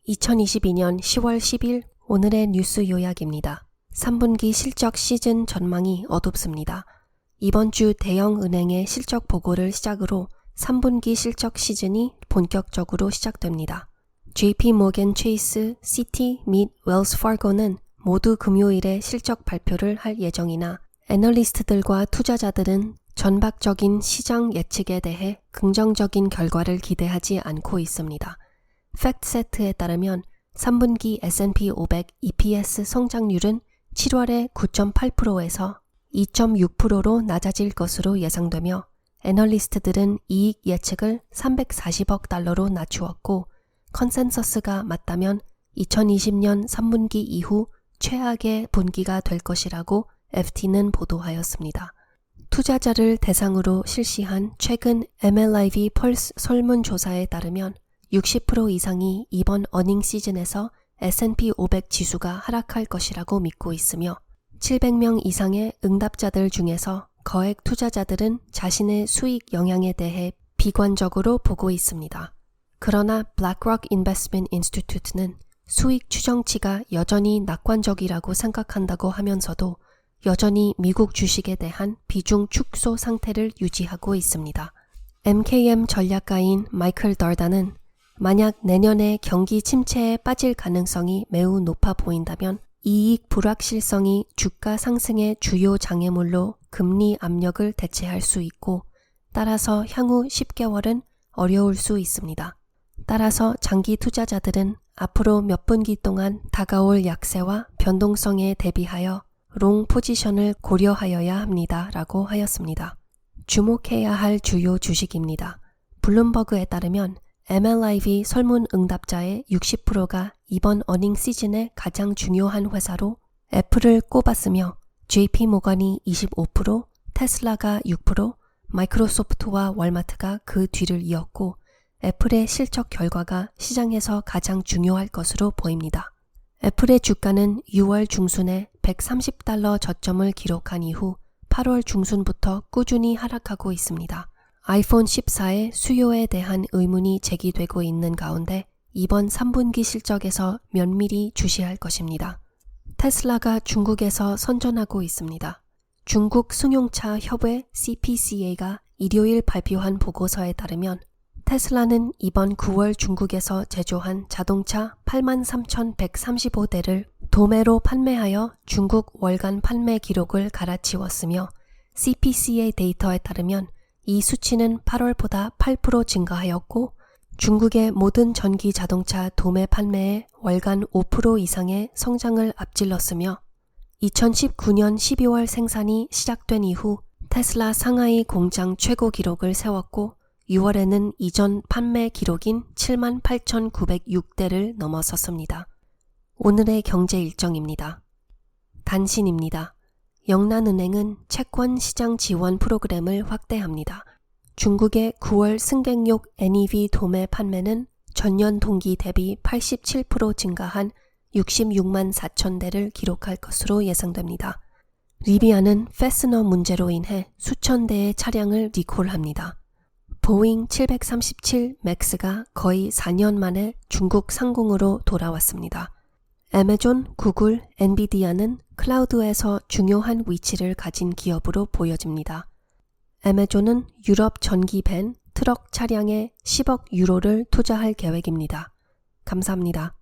2022년 10월 10일 오늘의 뉴스 요약입니다. 3분기 실적 시즌 전망이 어둡습니다. 이번 주 대형 은행의 실적 보고를 시작으로 3분기 실적 시즌이 본격적으로 시작됩니다. JP 모건 체이스, 시티 및 웰스 파고는 모두 금요일에 실적 발표를 할 예정이나 애널리스트들과 투자자들은 전박적인 시장 예측에 대해 긍정적인 결과를 기대하지 않고 있습니다. 팩트세트에 따르면 3분기 S&P 500 EPS 성장률은 7월에 9.8%에서 2.6%로 낮아질 것으로 예상되며 애널리스트들은 이익 예측을 340억 달러로 낮추었고 컨센서스가 맞다면 2020년 3분기 이후 최악의 분기가 될 것이라고 FT는 보도하였습니다. 투자자를 대상으로 실시한 최근 MLIV 펄스 설문조사에 따르면 60% 이상이 이번 어닝 시즌에서 S&P 500 지수가 하락할 것이라고 믿고 있으며 700명 이상의 응답자들 중에서 거액 투자자들은 자신의 수익 영향에 대해 비관적으로 보고 있습니다. 그러나 블랙록 인베스트먼트 인스티튜트는 수익 추정치가 여전히 낙관적이라고 생각한다고 하면서도 여전히 미국 주식에 대한 비중 축소 상태를 유지하고 있습니다. MKM 전략가인 마이클 덜다는 만약 내년에 경기 침체에 빠질 가능성이 매우 높아 보인다면 이익 불확실성이 주가 상승의 주요 장애물로 금리 압력을 대체할 수 있고 따라서 향후 10개월은 어려울 수 있습니다. 따라서 장기 투자자들은 앞으로 몇 분기 동안 다가올 약세와 변동성에 대비하여 롱 포지션을 고려하여야 합니다. 라고 하였습니다. 주목해야 할 주요 주식입니다. 블룸버그에 따르면 MLIV 설문 응답자의 60%가 이번 어닝 시즌의 가장 중요한 회사로 애플을 꼽았으며 JP 모건이 25%, 테슬라가 6%, 마이크로소프트와 월마트가 그 뒤를 이었고 애플의 실적 결과가 시장에서 가장 중요할 것으로 보입니다. 애플의 주가는 6월 중순에 130달러 저점을 기록한 이후 8월 중순부터 꾸준히 하락하고 있습니다. 아이폰 14의 수요에 대한 의문이 제기되고 있는 가운데 이번 3분기 실적에서 면밀히 주시할 것입니다. 테슬라가 중국에서 선전하고 있습니다. 중국 승용차 협회 CPCA가 일요일 발표한 보고서에 따르면 테슬라는 이번 9월 중국에서 제조한 자동차 83,135대를 도매로 판매하여 중국 월간 판매 기록을 갈아치웠으며 CPCA 데이터에 따르면 이 수치는 8월보다 8% 증가하였고 중국의 모든 전기 자동차 도매 판매의 월간 5% 이상의 성장을 앞질렀으며 2019년 12월 생산이 시작된 이후 테슬라 상하이 공장 최고 기록을 세웠고 6월에는 이전 판매 기록인 78,906대를 넘어섰습니다. 오늘의 경제 일정입니다. 단신입니다. 영란은행은 채권 시장 지원 프로그램을 확대합니다. 중국의 9월 승객용 NEV 도매 판매는 전년 동기 대비 87% 증가한 66만 4천 대를 기록할 것으로 예상됩니다. 리비아는 패스너 문제로 인해 수천 대의 차량을 리콜합니다. 보잉 737 맥스가 거의 4년 만에 중국 상공으로 돌아왔습니다. 애마존, 구글, 엔비디아는 클라우드에서 중요한 위치를 가진 기업으로 보여집니다. 애마존은 유럽 전기 밴 트럭 차량에 10억 유로를 투자할 계획입니다. 감사합니다.